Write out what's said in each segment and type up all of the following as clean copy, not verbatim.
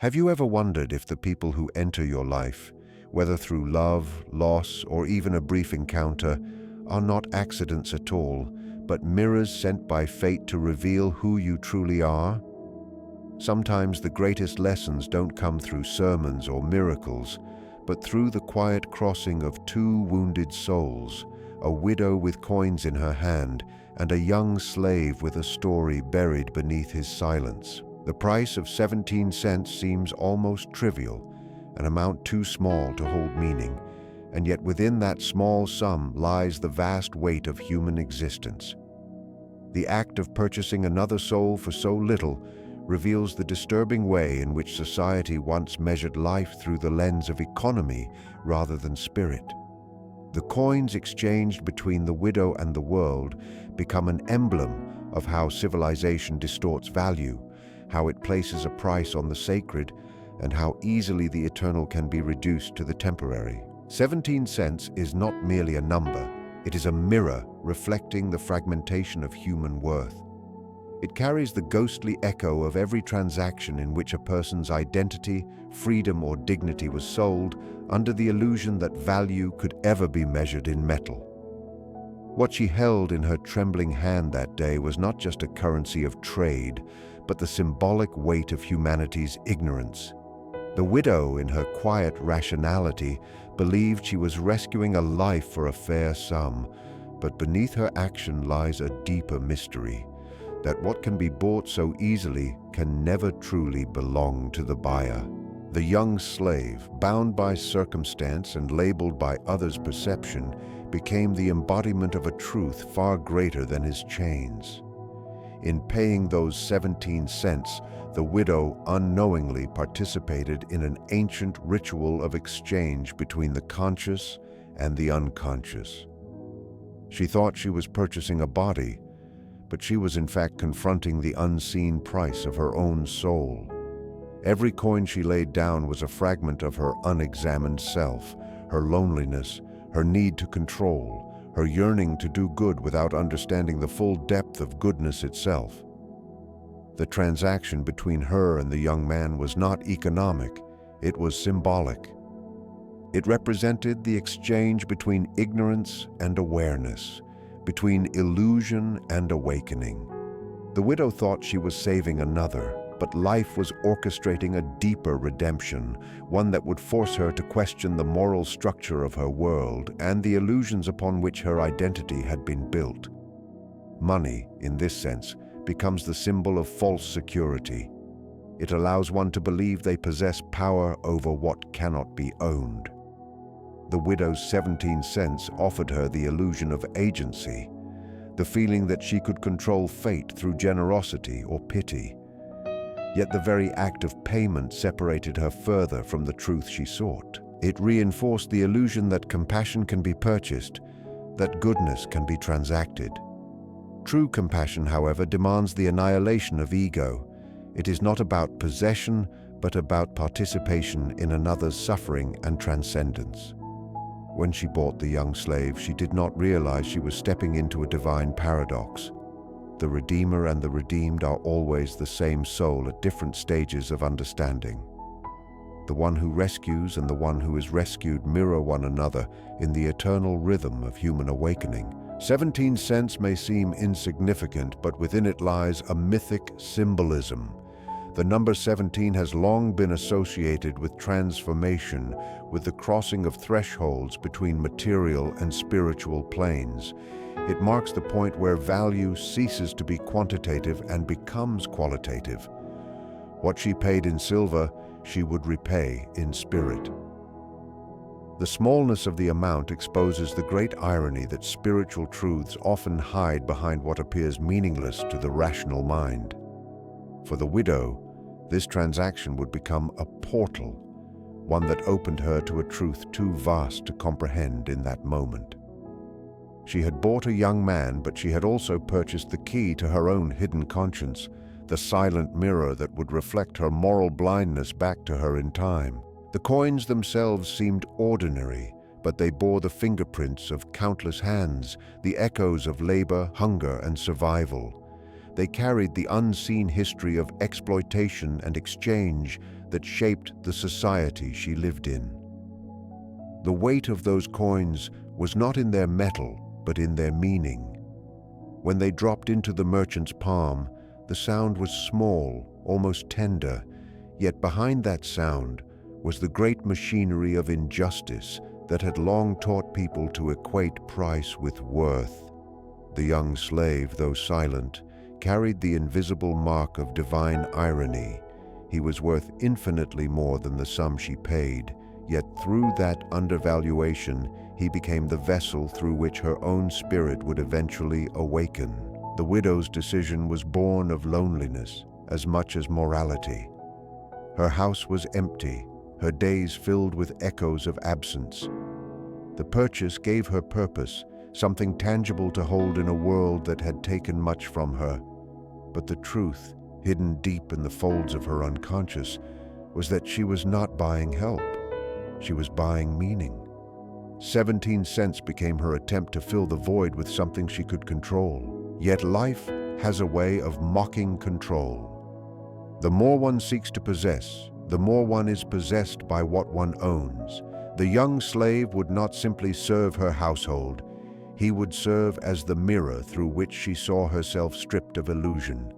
Have you ever wondered if the people who enter your life, whether through love, loss, or even a brief encounter, are not accidents at all, but mirrors sent by fate to reveal who you truly are? Sometimes the greatest lessons don't come through sermons or miracles, but through the quiet crossing of two wounded souls, a widow with coins in her hand and a young slave with a story buried beneath his silence. The price of 17 cents seems almost trivial, an amount too small to hold meaning, and yet within that small sum lies the vast weight of human existence. The act of purchasing another soul for so little reveals the disturbing way in which society once measured life through the lens of economy rather than spirit. The coins exchanged between the widow and the world become an emblem of how civilization distorts value, how it places a price on the sacred, and how easily the eternal can be reduced to the temporary. 17 cents is not merely a number, it is a mirror reflecting the fragmentation of human worth. It carries the ghostly echo of every transaction in which a person's identity, freedom, or dignity was sold under the illusion that value could ever be measured in metal. What she held in her trembling hand that day was not just a currency of trade, but the symbolic weight of humanity's ignorance. The widow, in her quiet rationality, believed she was rescuing a life for a fair sum, but beneath her action lies a deeper mystery, that what can be bought so easily can never truly belong to the buyer. The young slave, bound by circumstance and labeled by others' perception, became the embodiment of a truth far greater than his chains. In paying those 17 cents, the widow unknowingly participated in an ancient ritual of exchange between the conscious and the unconscious. She thought she was purchasing a body, but she was in fact confronting the unseen price of her own soul. Every coin she laid down was a fragment of her unexamined self, her loneliness, her need to control, her yearning to do good without understanding the full depth of goodness itself. The transaction between her and the young man was not economic, it was symbolic. It represented the exchange between ignorance and awareness, between illusion and awakening. The widow thought she was saving another, but life was orchestrating a deeper redemption, one that would force her to question the moral structure of her world and the illusions upon which her identity had been built. Money, in this sense, becomes the symbol of false security. It allows one to believe they possess power over what cannot be owned. The widow's 17 cents offered her the illusion of agency, the feeling that she could control fate through generosity or pity. Yet the very act of payment separated her further from the truth she sought. It reinforced the illusion that compassion can be purchased, that goodness can be transacted. True compassion, however, demands the annihilation of ego. It is not about possession, but about participation in another's suffering and transcendence. When she bought the young slave, she did not realize she was stepping into a divine paradox. The Redeemer and the redeemed are always the same soul at different stages of understanding. The one who rescues and the one who is rescued mirror one another in the eternal rhythm of human awakening. 17 cents may seem insignificant, but within it lies a mythic symbolism. The number 17 has long been associated with transformation, with the crossing of thresholds between material and spiritual planes. It marks the point where value ceases to be quantitative and becomes qualitative. What she paid in silver, she would repay in spirit. The smallness of the amount exposes the great irony that spiritual truths often hide behind what appears meaningless to the rational mind. For the widow, this transaction would become a portal, one that opened her to a truth too vast to comprehend in that moment. She had bought a young man, but she had also purchased the key to her own hidden conscience, the silent mirror that would reflect her moral blindness back to her in time. The coins themselves seemed ordinary, but they bore the fingerprints of countless hands, the echoes of labor, hunger, and survival. They carried the unseen history of exploitation and exchange, that shaped the society she lived in. The weight of those coins was not in their metal, but in their meaning. When they dropped into the merchant's palm, the sound was small, almost tender, yet behind that sound was the great machinery of injustice that had long taught people to equate price with worth. The young slave, though silent, carried the invisible mark of divine irony. He was worth infinitely more than the sum she paid, yet through that undervaluation, he became the vessel through which her own spirit would eventually awaken. The widow's decision was born of loneliness as much as morality. Her house was empty, her days filled with echoes of absence. The purchase gave her purpose, something tangible to hold in a world that had taken much from her. But the truth, hidden deep in the folds of her unconscious, was that she was not buying help. She was buying meaning. 17 cents became her attempt to fill the void with something she could control. Yet life has a way of mocking control. The more one seeks to possess, the more one is possessed by what one owns. The young slave would not simply serve her household. He would serve as the mirror through which she saw herself stripped of illusion.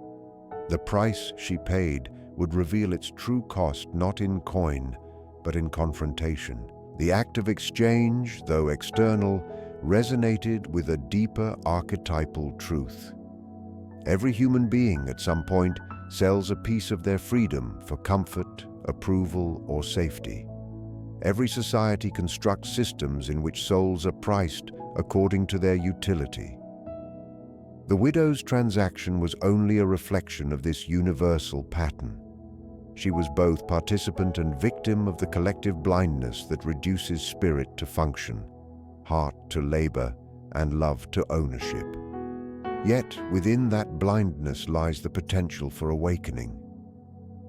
The price she paid would reveal its true cost not in coin, but in confrontation. The act of exchange, though external, resonated with a deeper archetypal truth. Every human being at some point sells a piece of their freedom for comfort, approval, or safety. Every society constructs systems in which souls are priced according to their utility. The widow's transaction was only a reflection of this universal pattern. She was both participant and victim of the collective blindness that reduces spirit to function, heart to labor, and love to ownership. Yet, within that blindness lies the potential for awakening.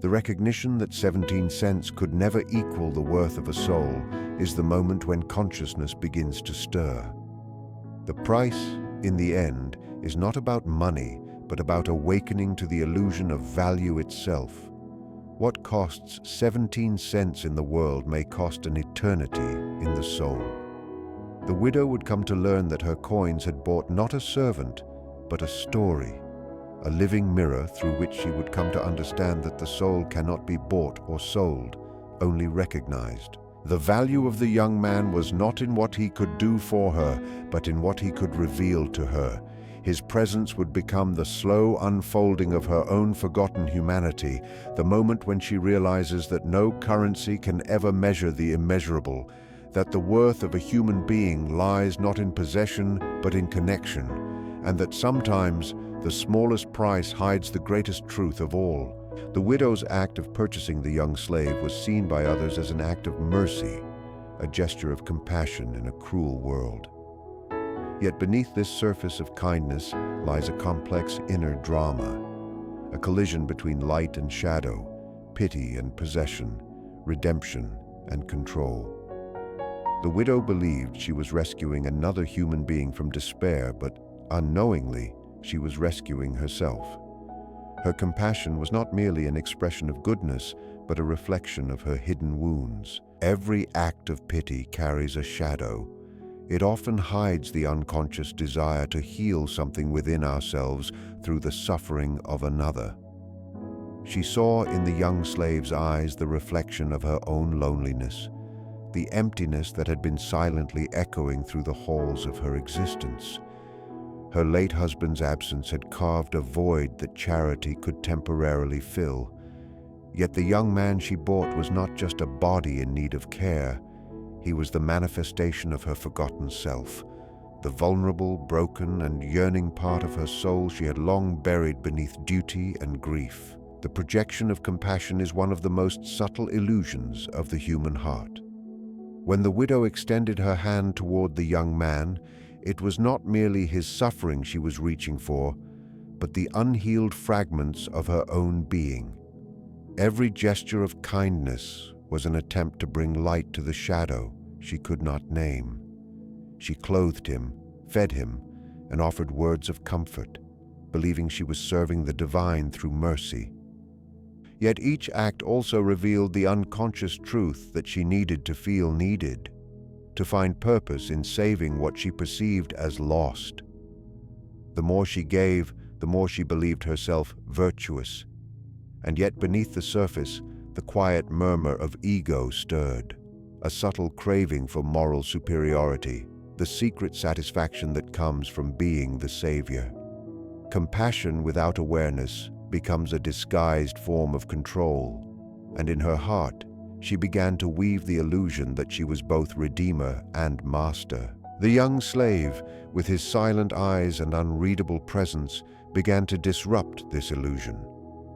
The recognition that 17 cents could never equal the worth of a soul is the moment when consciousness begins to stir. The price, in the end, is not about money, but about awakening to the illusion of value itself. What costs 17 cents in the world may cost an eternity in the soul. The widow would come to learn that her coins had bought not a servant, but a story, a living mirror through which she would come to understand that the soul cannot be bought or sold, only recognized. The value of the young man was not in what he could do for her, but in what he could reveal to her. His presence would become the slow unfolding of her own forgotten humanity, the moment when she realizes that no currency can ever measure the immeasurable, that the worth of a human being lies not in possession, but in connection, and that sometimes the smallest price hides the greatest truth of all. The widow's act of purchasing the young slave was seen by others as an act of mercy, a gesture of compassion in a cruel world. Yet beneath this surface of kindness lies a complex inner drama, a collision between light and shadow, pity and possession, redemption and control. The widow believed she was rescuing another human being from despair, but unknowingly, she was rescuing herself. Her compassion was not merely an expression of goodness, but a reflection of her hidden wounds. Every act of pity carries a shadow. It often hides the unconscious desire to heal something within ourselves through the suffering of another. She saw in the young slave's eyes the reflection of her own loneliness, the emptiness that had been silently echoing through the halls of her existence. Her late husband's absence had carved a void that charity could temporarily fill. Yet the young man she bought was not just a body in need of care. He was the manifestation of her forgotten self, the vulnerable, broken, and yearning part of her soul she had long buried beneath duty and grief. The projection of compassion is one of the most subtle illusions of the human heart. When the widow extended her hand toward the young man, it was not merely his suffering she was reaching for, but the unhealed fragments of her own being. Every gesture of kindness was an attempt to bring light to the shadow she could not name. She clothed him, fed him, and offered words of comfort, believing she was serving the divine through mercy. Yet each act also revealed the unconscious truth that she needed to feel needed, to find purpose in saving what she perceived as lost. The more she gave, the more she believed herself virtuous. And yet beneath the surface, the quiet murmur of ego stirred, a subtle craving for moral superiority, the secret satisfaction that comes from being the savior. Compassion without awareness becomes a disguised form of control, and in her heart, she began to weave the illusion that she was both redeemer and master. The young slave, with his silent eyes and unreadable presence, began to disrupt this illusion.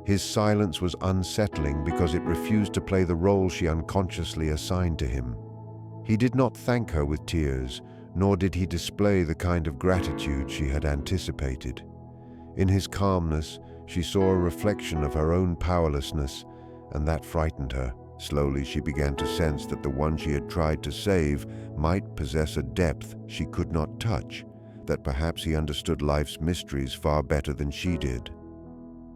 His silence was unsettling because it refused to play the role she unconsciously assigned to him. He did not thank her with tears, nor did he display the kind of gratitude she had anticipated. In his calmness, she saw a reflection of her own powerlessness, and that frightened her. Slowly, she began to sense that the one she had tried to save might possess a depth she could not touch, that perhaps he understood life's mysteries far better than she did.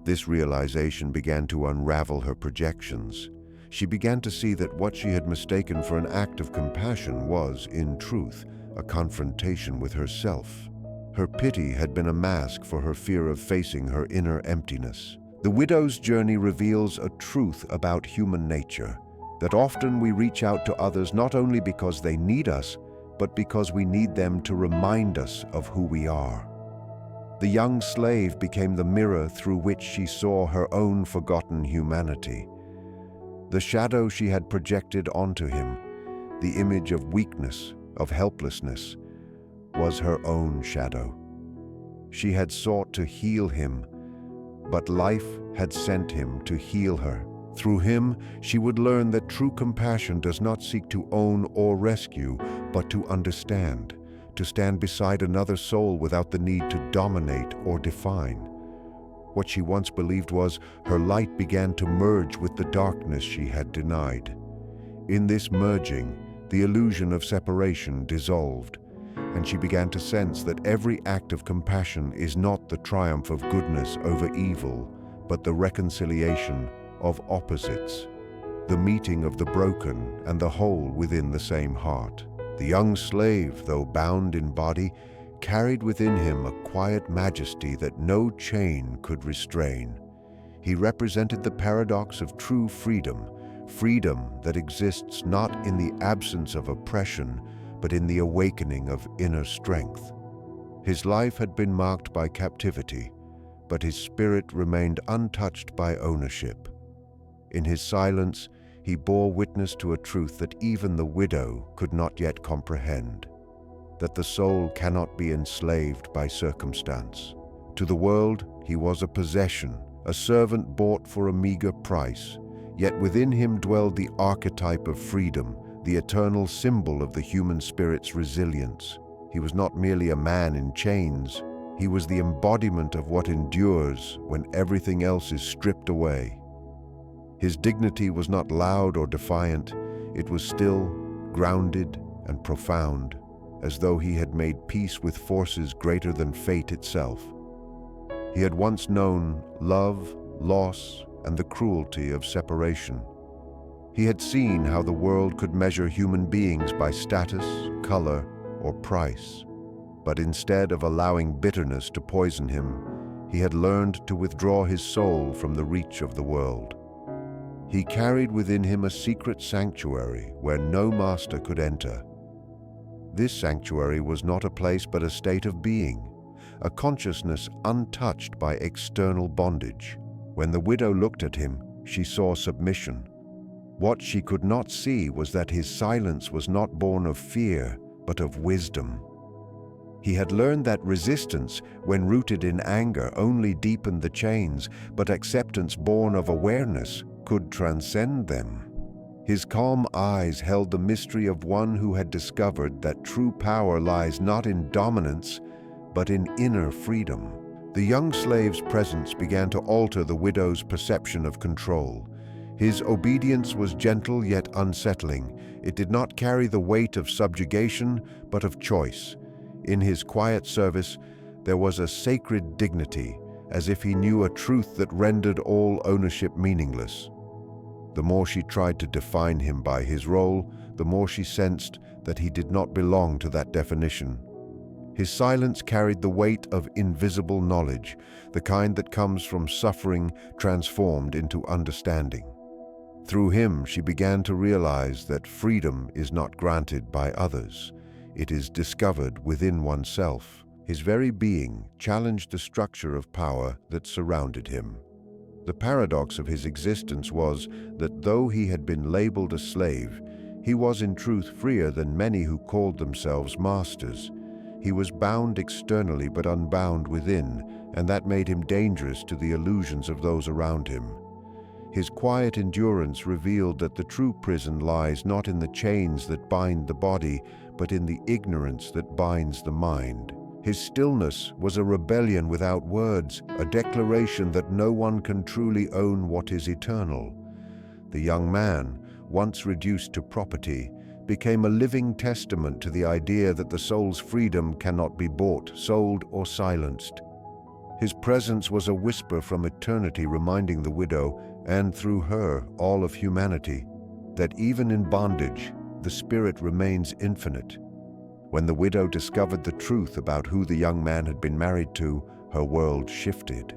This realization began to unravel her projections. She began to see that what she had mistaken for an act of compassion was, in truth, a confrontation with herself. Her pity had been a mask for her fear of facing her inner emptiness. The widow's journey reveals a truth about human nature, that often we reach out to others not only because they need us, but because we need them to remind us of who we are. The young slave became the mirror through which she saw her own forgotten humanity. The shadow she had projected onto him, the image of weakness, of helplessness, was her own shadow. She had sought to heal him, but life had sent him to heal her. Through him, she would learn that true compassion does not seek to own or rescue, but to understand, to stand beside another soul without the need to dominate or define. What she once believed was her light began to merge with the darkness she had denied. In this merging, the illusion of separation dissolved, and she began to sense that every act of compassion is not the triumph of goodness over evil, but the reconciliation of opposites, the meeting of the broken and the whole within the same heart. The young slave, though bound in body, carried within him a quiet majesty that no chain could restrain. He represented the paradox of true freedom, freedom that exists not in the absence of oppression, but in the awakening of inner strength. His life had been marked by captivity, but his spirit remained untouched by ownership. In his silence, he bore witness to a truth that even the widow could not yet comprehend, that the soul cannot be enslaved by circumstance. To the world, he was a possession, a servant bought for a meager price, yet within him dwelled the archetype of freedom, the eternal symbol of the human spirit's resilience. He was not merely a man in chains, he was the embodiment of what endures when everything else is stripped away. His dignity was not loud or defiant, it was still, grounded, and profound, as though he had made peace with forces greater than fate itself. He had once known love, loss, and the cruelty of separation. He had seen how the world could measure human beings by status, color, or price. But instead of allowing bitterness to poison him, he had learned to withdraw his soul from the reach of the world. He carried within him a secret sanctuary where no master could enter. This sanctuary was not a place but a state of being, a consciousness untouched by external bondage. When the widow looked at him, she saw submission. What she could not see was that his silence was not born of fear, but of wisdom. He had learned that resistance, when rooted in anger, only deepened the chains, but acceptance born of awareness could transcend them. His calm eyes held the mystery of one who had discovered that true power lies not in dominance, but in inner freedom. The young slave's presence began to alter the widow's perception of control. His obedience was gentle yet unsettling. It did not carry the weight of subjugation, but of choice. In his quiet service, there was a sacred dignity, as if he knew a truth that rendered all ownership meaningless. The more she tried to define him by his role, the more she sensed that he did not belong to that definition. His silence carried the weight of invisible knowledge, the kind that comes from suffering transformed into understanding. Through him, she began to realize that freedom is not granted by others. It is discovered within oneself. His very being challenged the structure of power that surrounded him. The paradox of his existence was that though he had been labeled a slave, he was in truth freer than many who called themselves masters. He was bound externally but unbound within, and that made him dangerous to the illusions of those around him. His quiet endurance revealed that the true prison lies not in the chains that bind the body, but in the ignorance that binds the mind. His stillness was a rebellion without words, a declaration that no one can truly own what is eternal. The young man, once reduced to property, became a living testament to the idea that the soul's freedom cannot be bought, sold, or silenced. His presence was a whisper from eternity reminding the widow, and through her all of humanity, that even in bondage, the spirit remains infinite. When the widow discovered the truth about who the young man had been married to, her world shifted.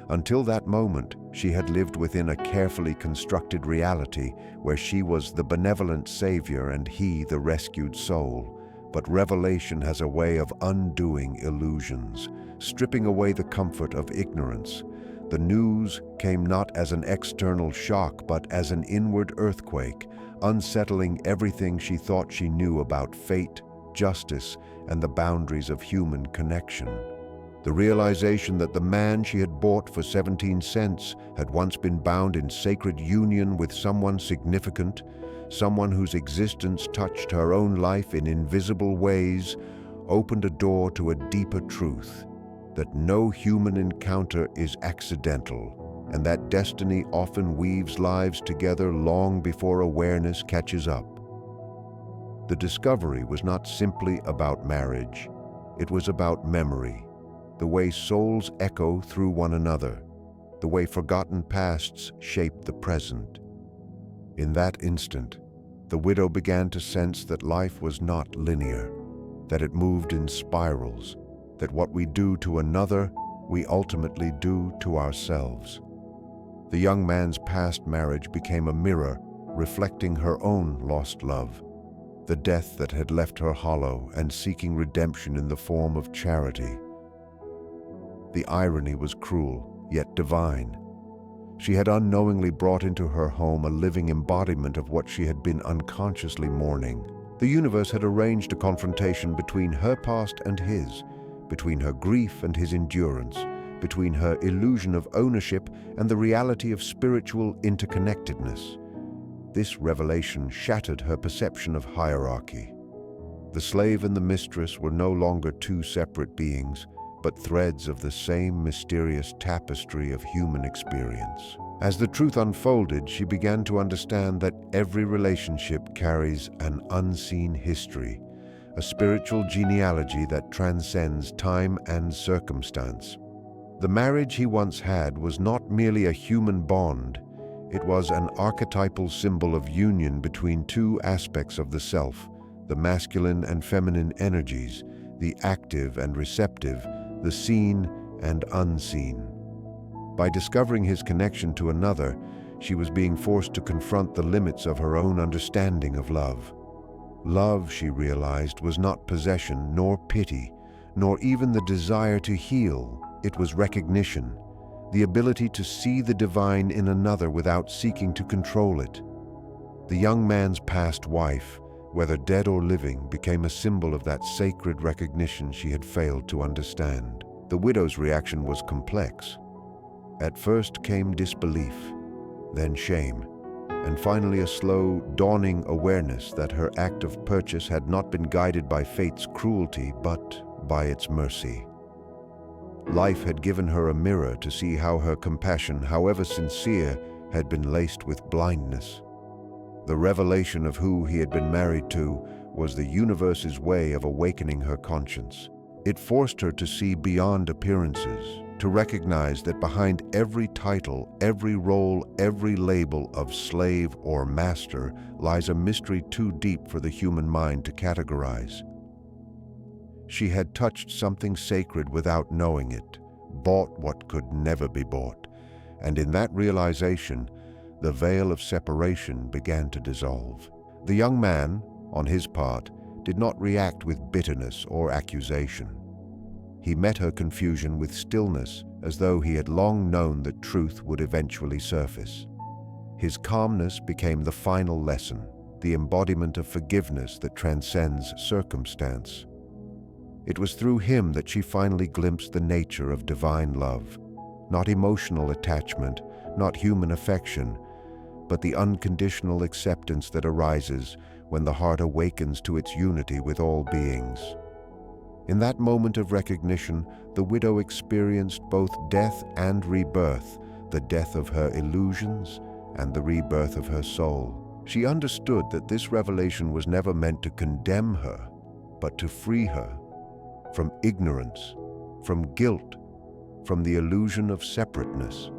Until that moment, she had lived within a carefully constructed reality where she was the benevolent savior and he the rescued soul. But revelation has a way of undoing illusions, stripping away the comfort of ignorance. The news came not as an external shock, but as an inward earthquake, unsettling everything she thought she knew about fate, justice, and the boundaries of human connection. The realization that the man she had bought for 17 cents had once been bound in sacred union with someone significant, someone whose existence touched her own life in invisible ways, opened a door to a deeper truth, that no human encounter is accidental, and that destiny often weaves lives together long before awareness catches up. The discovery was not simply about marriage, it was about memory, the way souls echo through one another, the way forgotten pasts shape the present. In that instant, the widow began to sense that life was not linear, that it moved in spirals, that what we do to another, we ultimately do to ourselves. The young man's past marriage became a mirror reflecting her own lost love, the death that had left her hollow and seeking redemption in the form of charity. The irony was cruel, yet divine. She had unknowingly brought into her home a living embodiment of what she had been unconsciously mourning. The universe had arranged a confrontation between her past and his, between her grief and his endurance, between her illusion of ownership and the reality of spiritual interconnectedness. This revelation shattered her perception of hierarchy. The slave and the mistress were no longer two separate beings, but threads of the same mysterious tapestry of human experience. As the truth unfolded, she began to understand that every relationship carries an unseen history, a spiritual genealogy that transcends time and circumstance. The marriage he once had was not merely a human bond, it was an archetypal symbol of union between two aspects of the self, the masculine and feminine energies, the active and receptive, the seen and unseen. By discovering his connection to another, she was being forced to confront the limits of her own understanding of love. Love, she realized, was not possession, nor pity, nor even the desire to heal. It was recognition, the ability to see the divine in another without seeking to control it. The young man's past wife, whether dead or living, became a symbol of that sacred recognition she had failed to understand. The widow's reaction was complex. At first came disbelief, then shame, and finally a slow, dawning awareness that her act of purchase had not been guided by fate's cruelty, but by its mercy. Life had given her a mirror to see how her compassion, however sincere, had been laced with blindness. The revelation of who he had been married to was the universe's way of awakening her conscience. It forced her to see beyond appearances, to recognize that behind every title, every role, every label of slave or master lies a mystery too deep for the human mind to categorize. She had touched something sacred without knowing it, bought what could never be bought, and in that realization, the veil of separation began to dissolve. The young man, on his part, did not react with bitterness or accusation. He met her confusion with stillness, as though he had long known that truth would eventually surface. His calmness became the final lesson, the embodiment of forgiveness that transcends circumstance. It was through him that she finally glimpsed the nature of divine love, not emotional attachment, not human affection, but the unconditional acceptance that arises when the heart awakens to its unity with all beings. In that moment of recognition, the widow experienced both death and rebirth, the death of her illusions and the rebirth of her soul. She understood that this revelation was never meant to condemn her, but to free her from ignorance, from guilt, from the illusion of separateness.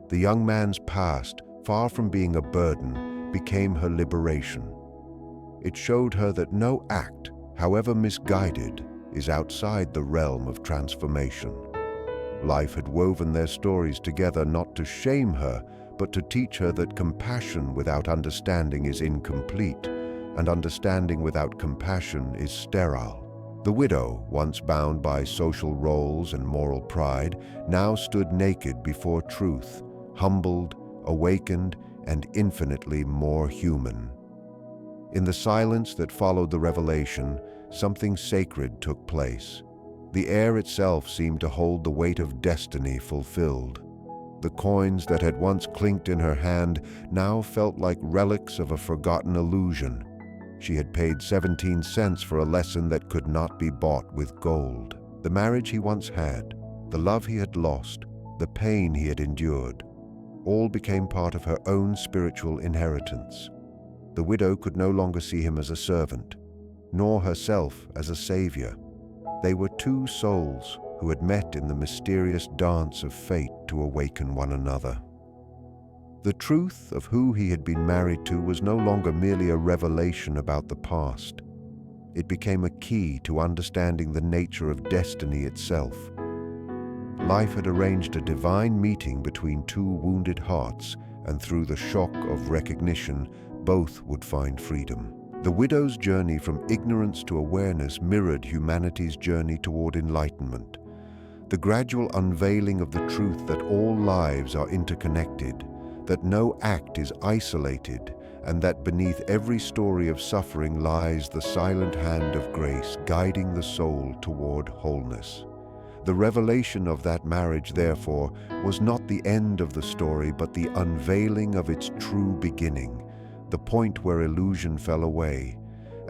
The young man's past, far from being a burden, became her liberation. It showed her that no act, however misguided, is outside the realm of transformation. Life had woven their stories together not to shame her, but to teach her that compassion without understanding is incomplete, and understanding without compassion is sterile. The widow, once bound by social roles and moral pride, now stood naked before truth, humbled, awakened, and infinitely more human. In the silence that followed the revelation, something sacred took place. The air itself seemed to hold the weight of destiny fulfilled. The coins that had once clinked in her hand now felt like relics of a forgotten illusion. She had paid 17 cents for a lesson that could not be bought with gold. The marriage he once had, the love he had lost, the pain he had endured, all became part of her own spiritual inheritance. The widow could no longer see him as a servant, nor herself as a savior. They were two souls who had met in the mysterious dance of fate to awaken one another. The truth of who he had been married to was no longer merely a revelation about the past. It became a key to understanding the nature of destiny itself. Life had arranged a divine meeting between two wounded hearts, and through the shock of recognition, both would find freedom. The widow's journey from ignorance to awareness mirrored humanity's journey toward enlightenment. The gradual unveiling of the truth that all lives are interconnected, that no act is isolated, and that beneath every story of suffering lies the silent hand of grace guiding the soul toward wholeness. The revelation of that marriage, therefore, was not the end of the story, but the unveiling of its true beginning, the point where illusion fell away,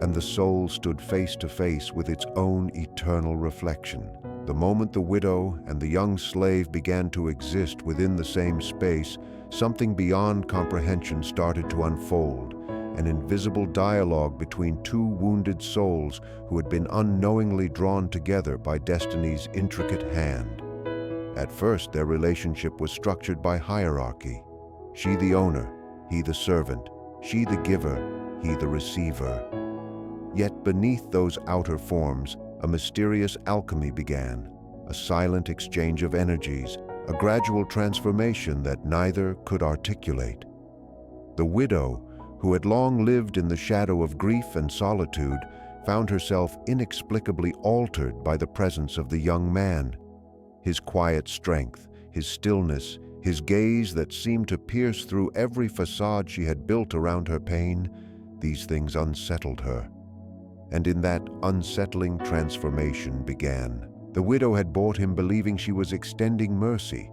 and the soul stood face to face with its own eternal reflection. The moment the widow and the young slave began to exist within the same space, something beyond comprehension started to unfold, an invisible dialogue between two wounded souls who had been unknowingly drawn together by destiny's intricate hand. At first, their relationship was structured by hierarchy. She the owner, he the servant, she the giver, he the receiver. Yet beneath those outer forms, a mysterious alchemy began, a silent exchange of energies, a gradual transformation that neither could articulate. The widow, who had long lived in the shadow of grief and solitude, found herself inexplicably altered by the presence of the young man. His quiet strength, his stillness, his gaze that seemed to pierce through every facade she had built around her pain, these things unsettled her. And in that unsettling transformation began. The widow had bought him believing she was extending mercy,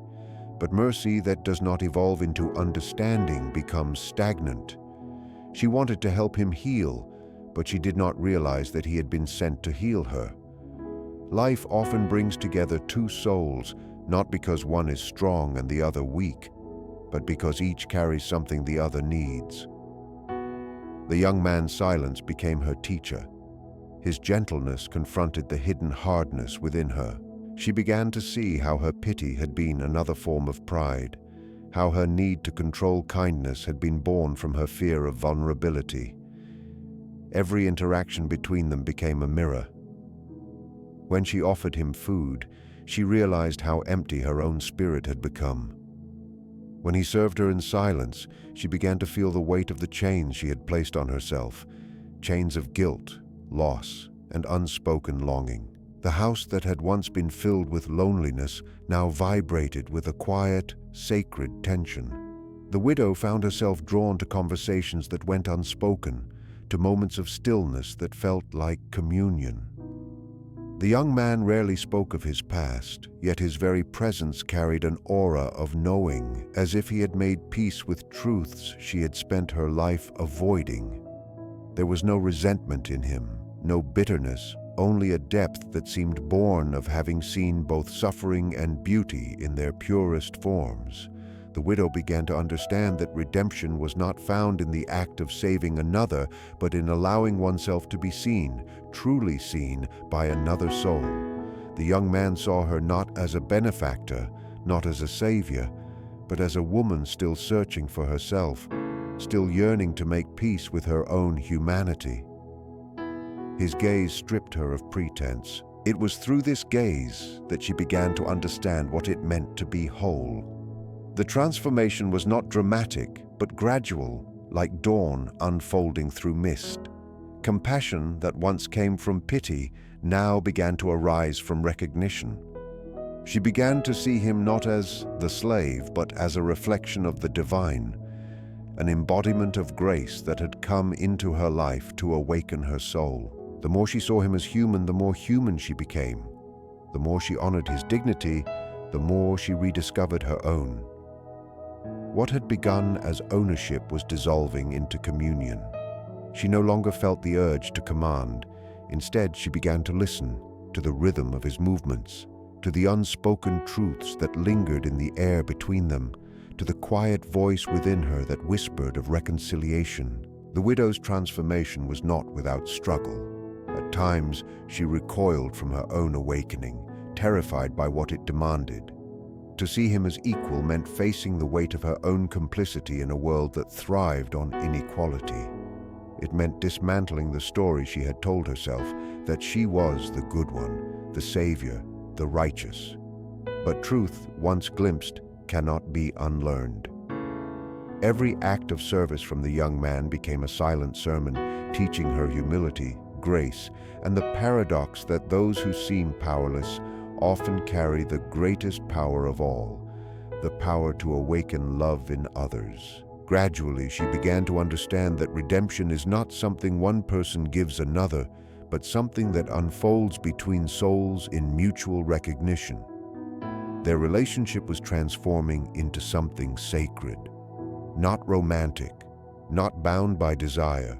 but mercy that does not evolve into understanding becomes stagnant. She wanted to help him heal, but she did not realize that he had been sent to heal her. Life often brings together two souls, not because one is strong and the other weak, but because each carries something the other needs. The young man's silence became her teacher. His gentleness confronted the hidden hardness within her. She began to see how her pity had been another form of pride, how her need to control kindness had been born from her fear of vulnerability. Every interaction between them became a mirror. When she offered him food, she realized how empty her own spirit had become. When he served her in silence, she began to feel the weight of the chains she had placed on herself, chains of guilt, loss, and unspoken longing. The house that had once been filled with loneliness now vibrated with a quiet, sacred tension. The widow found herself drawn to conversations that went unspoken, to moments of stillness that felt like communion. The young man rarely spoke of his past, yet his very presence carried an aura of knowing, as if he had made peace with truths she had spent her life avoiding. There was no resentment in him, no bitterness, only a depth that seemed born of having seen both suffering and beauty in their purest forms. The widow began to understand that redemption was not found in the act of saving another, but in allowing oneself to be seen, truly seen, by another soul. The young man saw her not as a benefactor, not as a savior, but as a woman still searching for herself, still yearning to make peace with her own humanity. His gaze stripped her of pretense. It was through this gaze that she began to understand what it meant to be whole. The transformation was not dramatic, but gradual, like dawn unfolding through mist. Compassion that once came from pity now began to arise from recognition. She began to see him not as the slave, but as a reflection of the divine, an embodiment of grace that had come into her life to awaken her soul. The more she saw him as human, the more human she became. The more she honored his dignity, the more she rediscovered her own. What had begun as ownership was dissolving into communion. She no longer felt the urge to command. Instead, she began to listen to the rhythm of his movements, to the unspoken truths that lingered in the air between them, to the quiet voice within her that whispered of reconciliation. The widow's transformation was not without struggle. At times, she recoiled from her own awakening, terrified by what it demanded. To see him as equal meant facing the weight of her own complicity in a world that thrived on inequality. It meant dismantling the story she had told herself that she was the good one, the savior, the righteous. But truth, once glimpsed, cannot be unlearned. Every act of service from the young man became a silent sermon, teaching her humility, grace, and the paradox that those who seem powerless often carry the greatest power of all, the power to awaken love in others. Gradually, she began to understand that redemption is not something one person gives another, but something that unfolds between souls in mutual recognition. Their relationship was transforming into something sacred, not romantic, not bound by desire,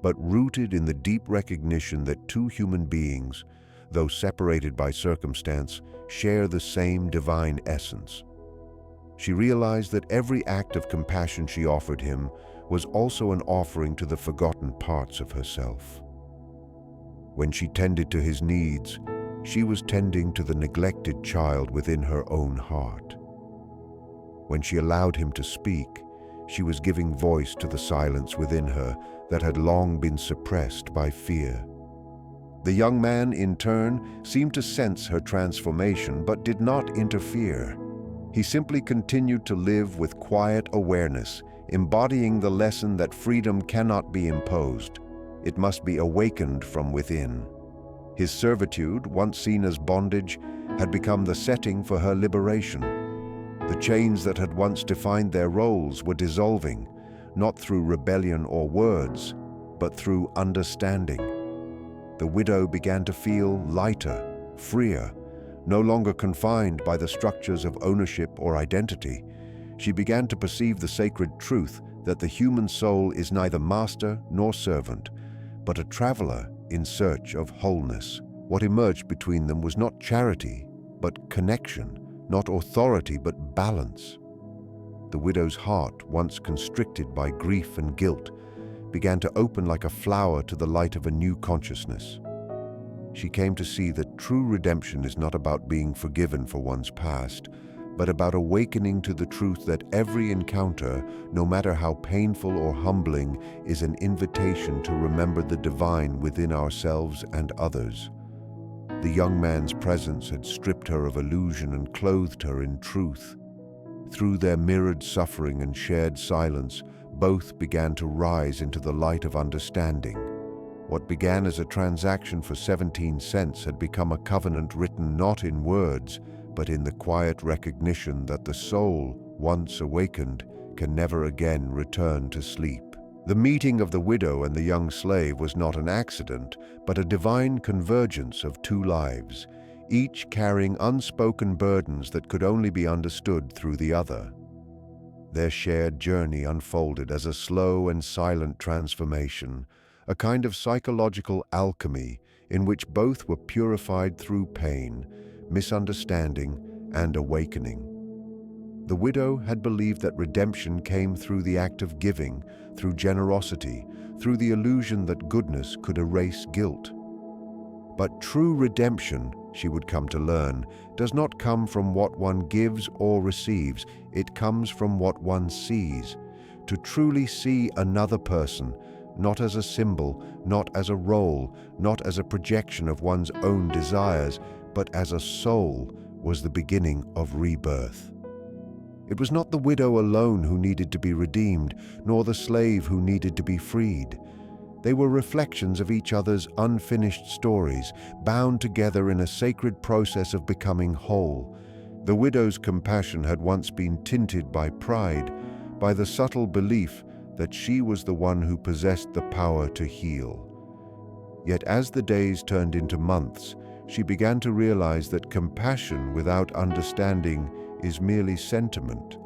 but rooted in the deep recognition that two human beings, though separated by circumstance, share the same divine essence. She realized that every act of compassion she offered him was also an offering to the forgotten parts of herself. When she tended to his needs, she was tending to the neglected child within her own heart. When she allowed him to speak, she was giving voice to the silence within her that had long been suppressed by fear. The young man, in turn, seemed to sense her transformation but did not interfere. He simply continued to live with quiet awareness, embodying the lesson that freedom cannot be imposed. It must be awakened from within. His servitude, once seen as bondage, had become the setting for her liberation. The chains that had once defined their roles were dissolving, not through rebellion or words, but through understanding. The widow began to feel lighter, freer, no longer confined by the structures of ownership or identity. She began to perceive the sacred truth that the human soul is neither master nor servant, but a traveler in search of wholeness. What emerged between them was not charity, but connection, not authority, but balance. The widow's heart, once constricted by grief and guilt, began to open like a flower to the light of a new consciousness. she came to see that true redemption is not about being forgiven for one's past, but about awakening to the truth that every encounter, no matter how painful or humbling, is an invitation to remember the divine within ourselves and others. The young man's presence had stripped her of illusion and clothed her in truth. Through their mirrored suffering and shared silence, both began to rise into the light of understanding. What began as a transaction for 17 cents had become a covenant written not in words, but in the quiet recognition that the soul, once awakened, can never again return to sleep. The meeting of the widow and the young slave was not an accident, but a divine convergence of two lives, each carrying unspoken burdens that could only be understood through the other. Their shared journey unfolded as a slow and silent transformation, a kind of psychological alchemy in which both were purified through pain, misunderstanding, and awakening. The widow had believed that redemption came through the act of giving, through generosity, through the illusion that goodness could erase guilt. But true redemption, she would come to learn, does not come from what one gives or receives, it comes from what one sees. To truly see another person, not as a symbol, not as a role, not as a projection of one's own desires, but as a soul, was the beginning of rebirth. It was not the widow alone who needed to be redeemed, nor the slave who needed to be freed. They were reflections of each other's unfinished stories, bound together in a sacred process of becoming whole. The widow's compassion had once been tinted by pride, by the subtle belief that she was the one who possessed the power to heal. Yet as the days turned into months, she began to realize that compassion without understanding is merely sentiment,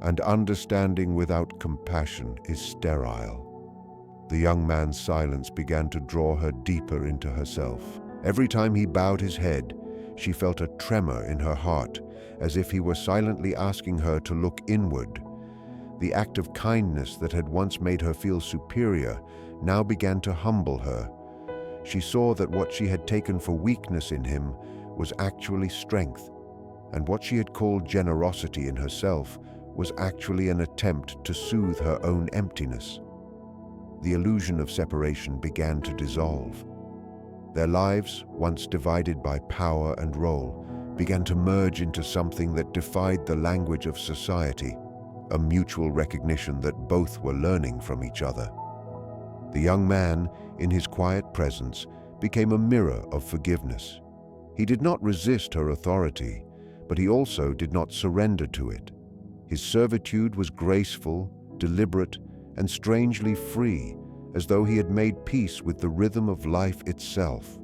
and understanding without compassion is sterile. The young man's silence began to draw her deeper into herself. Every time he bowed his head, she felt a tremor in her heart, as if he were silently asking her to look inward. The act of kindness that had once made her feel superior now began to humble her. She saw that what she had taken for weakness in him was actually strength, and what she had called generosity in herself was actually an attempt to soothe her own emptiness. The illusion of separation began to dissolve. Their lives, once divided by power and role, began to merge into something that defied the language of society, a mutual recognition that both were learning from each other. The young man, in his quiet presence, became a mirror of forgiveness. He did not resist her authority, but he also did not surrender to it. His servitude was graceful, deliberate, and strangely free, as though he had made peace with the rhythm of life itself.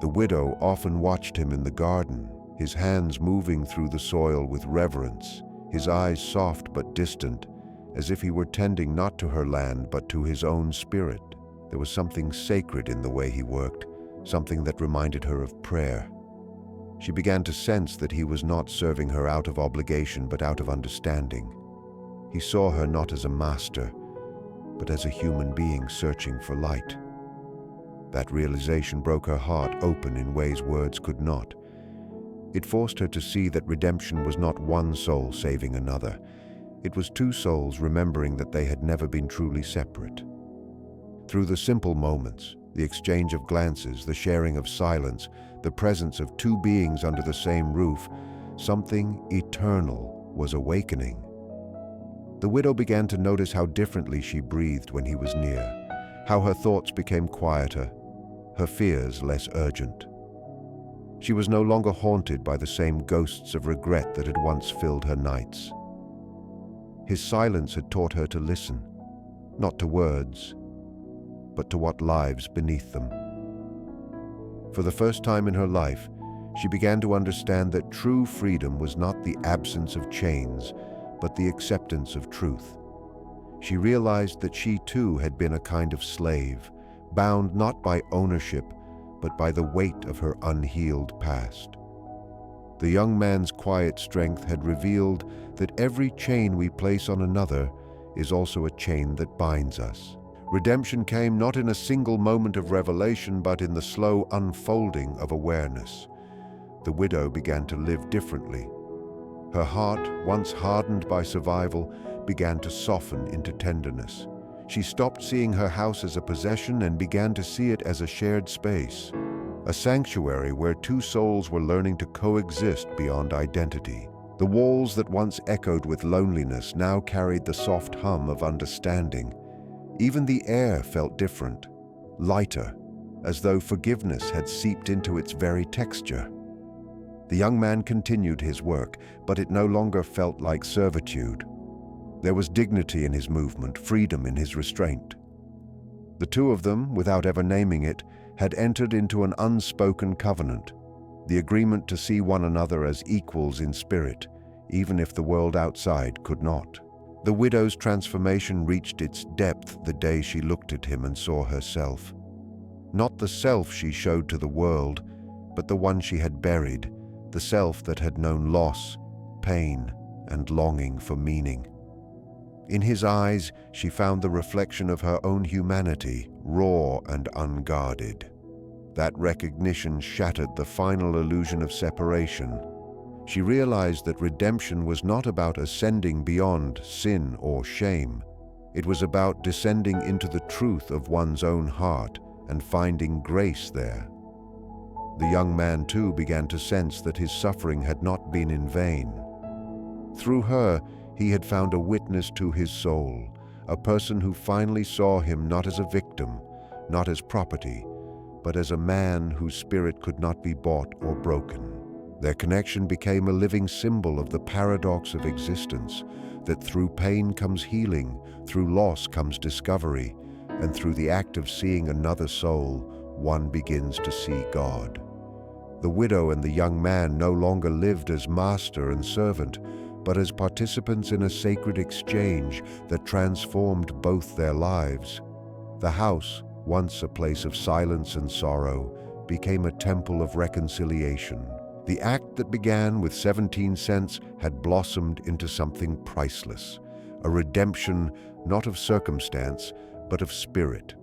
The widow often watched him in the garden, his hands moving through the soil with reverence, his eyes soft but distant, as if he were tending not to her land but to his own spirit. There was something sacred in the way he worked, something that reminded her of prayer. She began to sense that he was not serving her out of obligation but out of understanding. He saw her not as a master, but as a human being searching for light. That realization broke her heart open in ways words could not. It forced her to see that redemption was not one soul saving another. It was two souls remembering that they had never been truly separate. Through the simple moments, the exchange of glances, the sharing of silence, the presence of two beings under the same roof, something eternal was awakening. The widow began to notice how differently she breathed when he was near, how her thoughts became quieter, her fears less urgent. She was no longer haunted by the same ghosts of regret that had once filled her nights. His silence had taught her to listen, not to words, but to what lives beneath them. For the first time in her life, she began to understand that true freedom was not the absence of chains, but the acceptance of truth. She realized that she too had been a kind of slave, bound not by ownership, but by the weight of her unhealed past. The young man's quiet strength had revealed that every chain we place on another is also a chain that binds us. Redemption came not in a single moment of revelation, but in the slow unfolding of awareness. The widow began to live differently. Her heart, once hardened by survival, began to soften into tenderness. She stopped seeing her house as a possession and began to see it as a shared space, a sanctuary where two souls were learning to coexist beyond identity. The walls that once echoed with loneliness now carried the soft hum of understanding. Even the air felt different, lighter, as though forgiveness had seeped into its very texture. The young man continued his work, but it no longer felt like servitude. There was dignity in his movement, freedom in his restraint. The two of them, without ever naming it, had entered into an unspoken covenant, the agreement to see one another as equals in spirit, even if the world outside could not. The widow's transformation reached its depth the day she looked at him and saw herself. Not the self she showed to the world, but the one she had buried, the self that had known loss, pain, and longing for meaning. In his eyes, she found the reflection of her own humanity, raw and unguarded. That recognition shattered the final illusion of separation. She realized that redemption was not about ascending beyond sin or shame. It was about descending into the truth of one's own heart and finding grace there. The young man, too, began to sense that his suffering had not been in vain. Through her, he had found a witness to his soul, a person who finally saw him not as a victim, not as property, but as a man whose spirit could not be bought or broken. Their connection became a living symbol of the paradox of existence, that through pain comes healing, through loss comes discovery, and through the act of seeing another soul, one begins to see God. The widow and the young man no longer lived as master and servant, but as participants in a sacred exchange that transformed both their lives. The house, once a place of silence and sorrow, became a temple of reconciliation. The act that began with 17 cents had blossomed into something priceless, a redemption not of circumstance, but of spirit.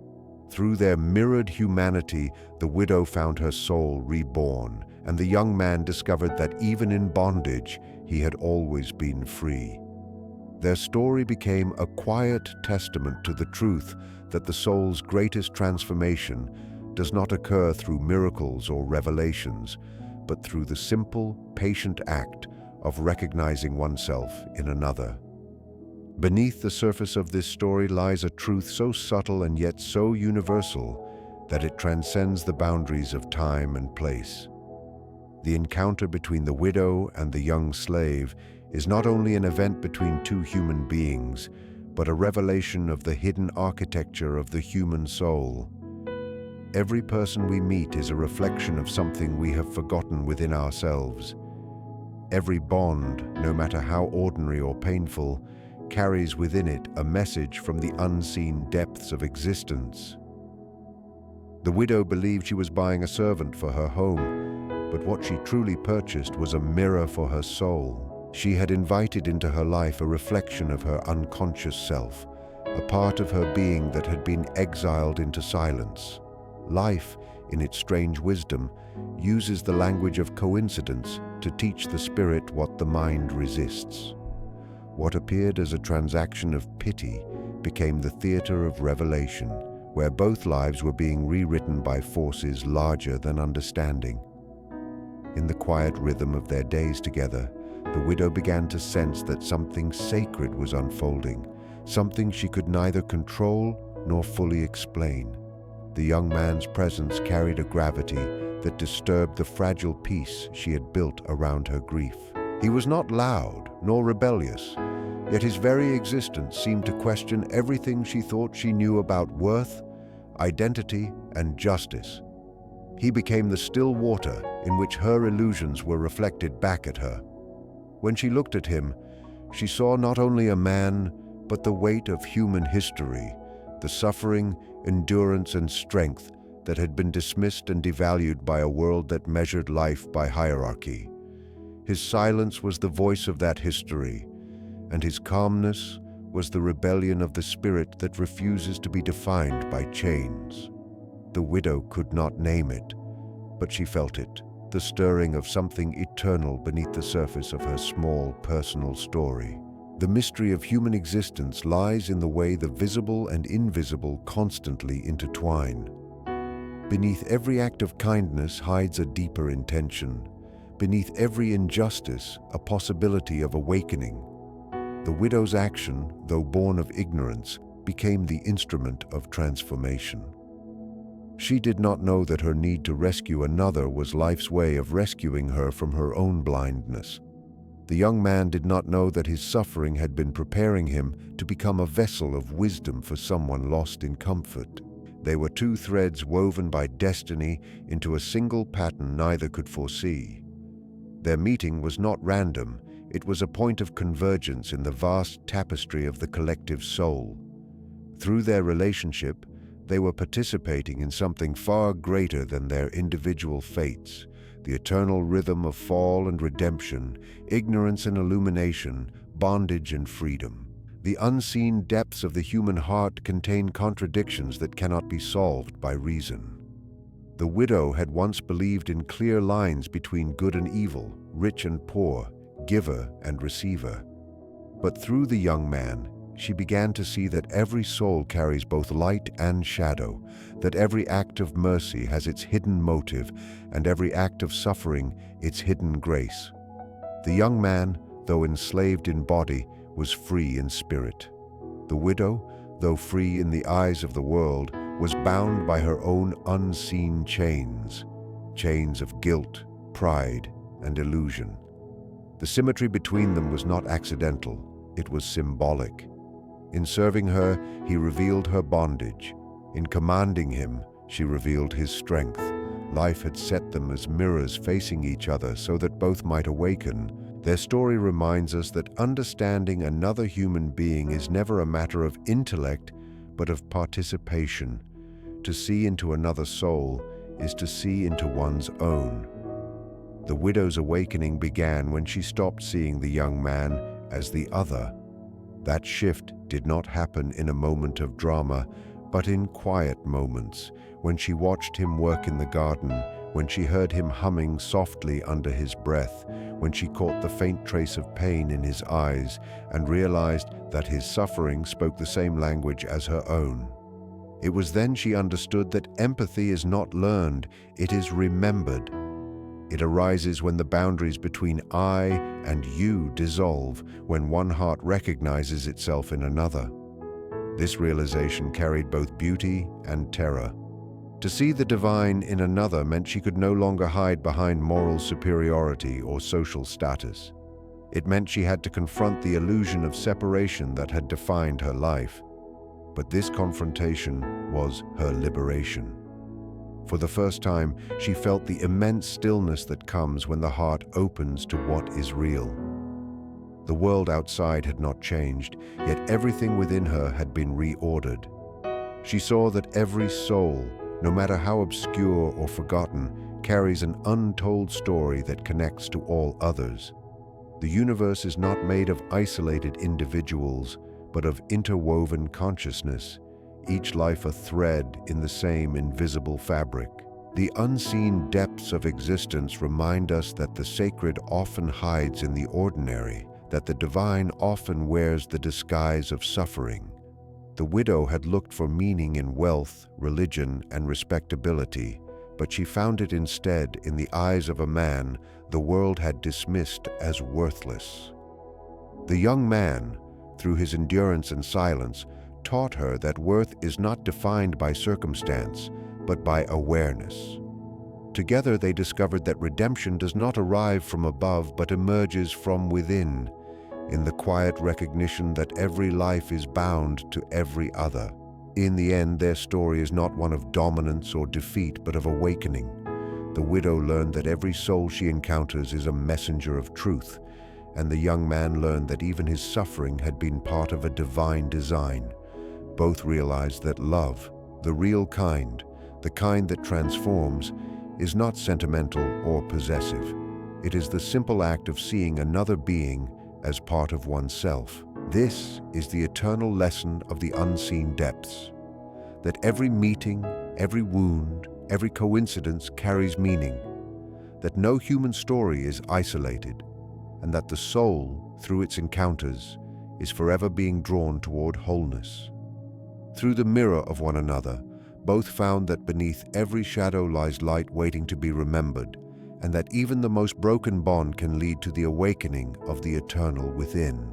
Through their mirrored humanity, the widow found her soul reborn, and the young man discovered that even in bondage, he had always been free. Their story became a quiet testament to the truth that the soul's greatest transformation does not occur through miracles or revelations, but through the simple, patient act of recognizing oneself in another. Beneath the surface of this story lies a truth so subtle and yet so universal that it transcends the boundaries of time and place. The encounter between the widow and the young slave is not only an event between two human beings, but a revelation of the hidden architecture of the human soul. Every person we meet is a reflection of something we have forgotten within ourselves. Every bond, no matter how ordinary or painful, carries within it a message from the unseen depths of existence. The widow believed she was buying a servant for her home, but what she truly purchased was a mirror for her soul. She had invited into her life a reflection of her unconscious self, a part of her being that had been exiled into silence. Life, in its strange wisdom, uses the language of coincidence to teach the spirit what the mind resists. What appeared as a transaction of pity became the theater of revelation, where both lives were being rewritten by forces larger than understanding. In the quiet rhythm of their days together, the widow began to sense that something sacred was unfolding, something she could neither control nor fully explain. The young man's presence carried a gravity that disturbed the fragile peace she had built around her grief. He was not loud nor rebellious, yet his very existence seemed to question everything she thought she knew about worth, identity, and justice. He became the still water in which her illusions were reflected back at her. When she looked at him, she saw not only a man, but the weight of human history, the suffering, endurance, and strength that had been dismissed and devalued by a world that measured life by hierarchy. His silence was the voice of that history, and his calmness was the rebellion of the spirit that refuses to be defined by chains. The widow could not name it, but she felt it, the stirring of something eternal beneath the surface of her small personal story. The mystery of human existence lies in the way the visible and invisible constantly intertwine. Beneath every act of kindness hides a deeper intention. Beneath every injustice, a possibility of awakening. The widow's action, though born of ignorance, became the instrument of transformation. She did not know that her need to rescue another was life's way of rescuing her from her own blindness. The young man did not know that his suffering had been preparing him to become a vessel of wisdom for someone lost in comfort. They were two threads woven by destiny into a single pattern neither could foresee. Their meeting was not random, it was a point of convergence in the vast tapestry of the collective soul. Through their relationship, they were participating in something far greater than their individual fates, the eternal rhythm of fall and redemption, ignorance and illumination, bondage and freedom. The unseen depths of the human heart contain contradictions that cannot be solved by reason. The widow had once believed in clear lines between good and evil, rich and poor, giver and receiver. But through the young man, she began to see that every soul carries both light and shadow, that every act of mercy has its hidden motive, and every act of suffering its hidden grace. The young man, though enslaved in body, was free in spirit. The widow, though free in the eyes of the world, was bound by her own unseen chains, chains of guilt, pride, and illusion. The symmetry between them was not accidental, it was symbolic. In serving her, he revealed her bondage. In commanding him, she revealed his strength. Life had set them as mirrors facing each other so that both might awaken. Their story reminds us that understanding another human being is never a matter of intellect, but of participation. To see into another soul is to see into one's own. The widow's awakening began when she stopped seeing the young man as the other. That shift did not happen in a moment of drama, but in quiet moments, when she watched him work in the garden, when she heard him humming softly under his breath, when she caught the faint trace of pain in his eyes and realized that his suffering spoke the same language as her own. It was then she understood that empathy is not learned, it is remembered. It arises when the boundaries between I and you dissolve, when one heart recognizes itself in another. This realization carried both beauty and terror. To see the divine in another meant she could no longer hide behind moral superiority or social status. It meant she had to confront the illusion of separation that had defined her life. But this confrontation was her liberation. For the first time, she felt the immense stillness that comes when the heart opens to what is real. The world outside had not changed, yet everything within her had been reordered. She saw that every soul, no matter how obscure or forgotten, carries an untold story that connects to all others. The universe is not made of isolated individuals, but of interwoven consciousness, each life a thread in the same invisible fabric. The unseen depths of existence remind us that the sacred often hides in the ordinary, that the divine often wears the disguise of suffering. The widow had looked for meaning in wealth, religion, and respectability, but she found it instead in the eyes of a man the world had dismissed as worthless. The young man, through his endurance and silence, taught her that worth is not defined by circumstance, but by awareness. Together they discovered that redemption does not arrive from above, but emerges from within, in the quiet recognition that every life is bound to every other. In the end, their story is not one of dominance or defeat, but of awakening. The widow learned that every soul she encounters is a messenger of truth, and the young man learned that even his suffering had been part of a divine design. Both realized that love, the real kind, the kind that transforms, is not sentimental or possessive. It is the simple act of seeing another being as part of oneself. This is the eternal lesson of the unseen depths, that every meeting, every wound, every coincidence carries meaning, that no human story is isolated, and that the soul, through its encounters, is forever being drawn toward wholeness. Through the mirror of one another, both found that beneath every shadow lies light waiting to be remembered, and that even the most broken bond can lead to the awakening of the eternal within.